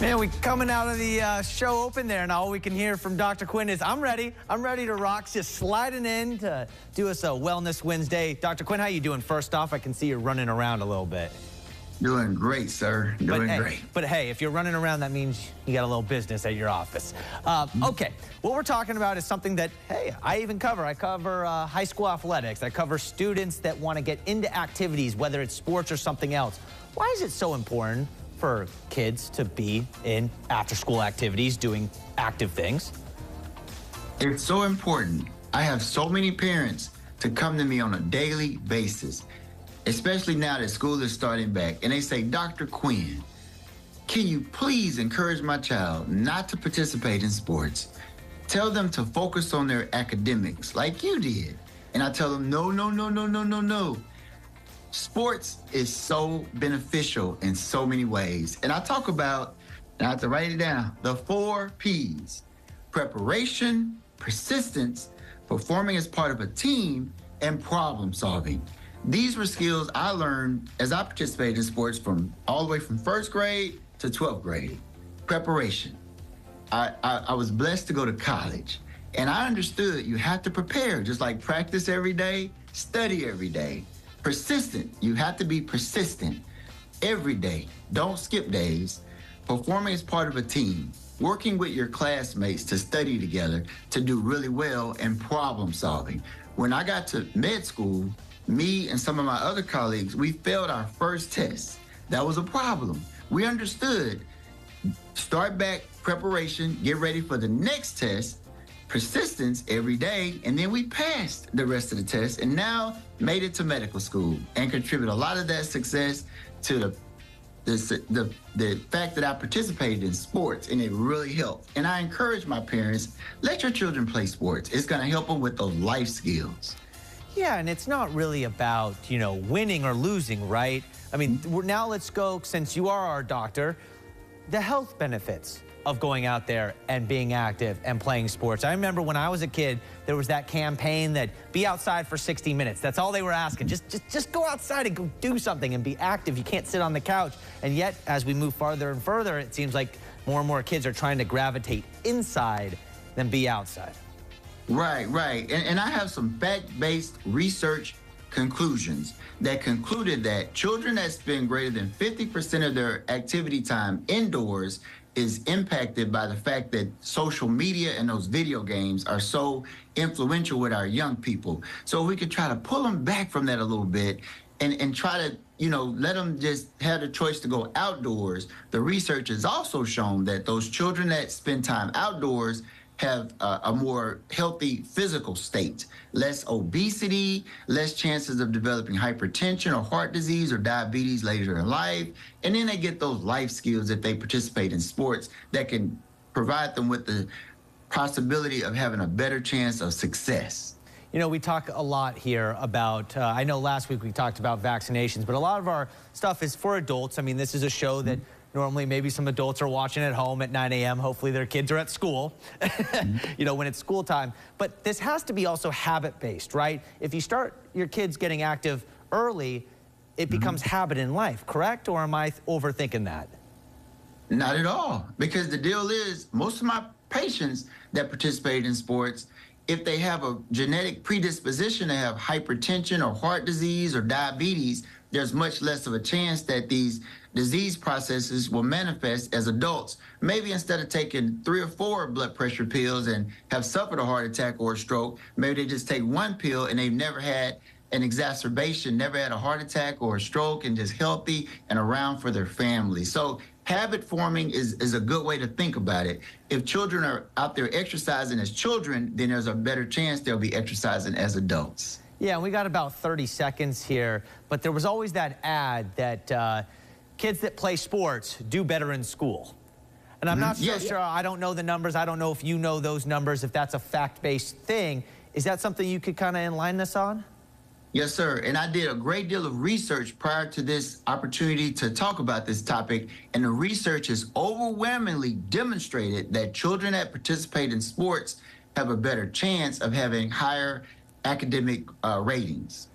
Man, we coming out of the show open there, and all we can hear from Dr. Quinn is, I'm ready. I'm ready to rock. Just sliding in to do us a Wellness Wednesday. Dr. Quinn, how you doing? First off, I can see you're running around a little bit. Doing great, sir. Doing great. But hey, if you're running around, that means you got a little business at your office. Okay, what we're talking about is something that, hey, I even cover. I cover high school athletics. I cover students that want to get into activities, whether it's sports or something else. Why is it so important for kids to be in after-school activities, doing active things? It's so important. I have so many parents to come to me on a daily basis, especially now that school is starting back, and they say, Dr. Quinn, can you please encourage my child not to participate in sports? Tell them to focus on their academics like you did. And I tell them, no, no, no, no, no, no, no. Sports is so beneficial in so many ways. And I talk about, and I have to write it down, the 4 Ps: preparation, persistence, performing as part of a team, and problem solving. These were skills I learned as I participated in sports from all the way from 1st grade to 12th grade. Preparation. I was blessed to go to college, and I understood you have to prepare, just like practice every day, study every day. Persistent. You have to be persistent every day. Don't skip days. Performing as part of a team. Working with your classmates to study together to do really well, and problem solving. When I got to med school, me and some of my other colleagues, we failed our first test. That was a problem. We understood. Start back, preparation, get ready for the next test, persistence every day, and then we passed the rest of the test and now made it to medical school and contribute a lot of that success to the fact that I participated in sports, and it really helped. And I encourage my parents, let your children play sports. It's gonna help them with those life skills. Yeah, and it's not really about, you know, winning or losing, right? I mean, now let's go, since you are our doctor, the health benefits of going out there and being active and playing sports. I remember when I was a kid, there was that campaign that be outside for 60 minutes. That's all they were asking. Just go outside and go do something and be active. You can't sit on the couch. And yet, as we move farther and further, it seems like more and more kids are trying to gravitate inside than be outside. Right. And I have some fact-based research conclusions that concluded that children that spend greater than 50% of their activity time indoors is impacted by the fact that social media and those video games are so influential with our young people. So we could try to pull them back from that a little bit and try to, you know, let them just have the choice to go outdoors. The research has also shown that those children that spend time outdoors have a more healthy physical state, less obesity, less chances of developing hypertension or heart disease or diabetes later in life. And then they get those life skills if they participate in sports that can provide them with the possibility of having a better chance of success. You know, we talk a lot here about, I know last week we talked about vaccinations, but a lot of our stuff is for adults. I mean, this is a show that normally maybe some adults are watching at home at 9 a.m. Hopefully their kids are at school, you know, when it's school time. But this has to be also habit-based, right? If you start your kids getting active early, it becomes habit in life, correct? Or am I overthinking that? Not at all, because the deal is most of my patients that participate in sports, if they have a genetic predisposition to have hypertension or heart disease or diabetes, there's much less of a chance that these disease processes will manifest as adults. Maybe instead of taking 3 or 4 blood pressure pills and have suffered a heart attack or a stroke, maybe they just take 1 pill and they've never had an exacerbation, never had a heart attack or a stroke, and just healthy and around for their family. So habit forming is a good way to think about it. If children are out there exercising as children, then there's a better chance they'll be exercising as adults. Yeah, we got about 30 seconds here, but there was always that ad that kids that play sports do better in school. And I'm not so sure, I don't know the numbers. I don't know if you know those numbers, if that's a fact-based thing. Is that something you could kind of enlighten us on? Yes, sir. And I did a great deal of research prior to this opportunity to talk about this topic. And the research has overwhelmingly demonstrated that children that participate in sports have a better chance of having higher academic ratings.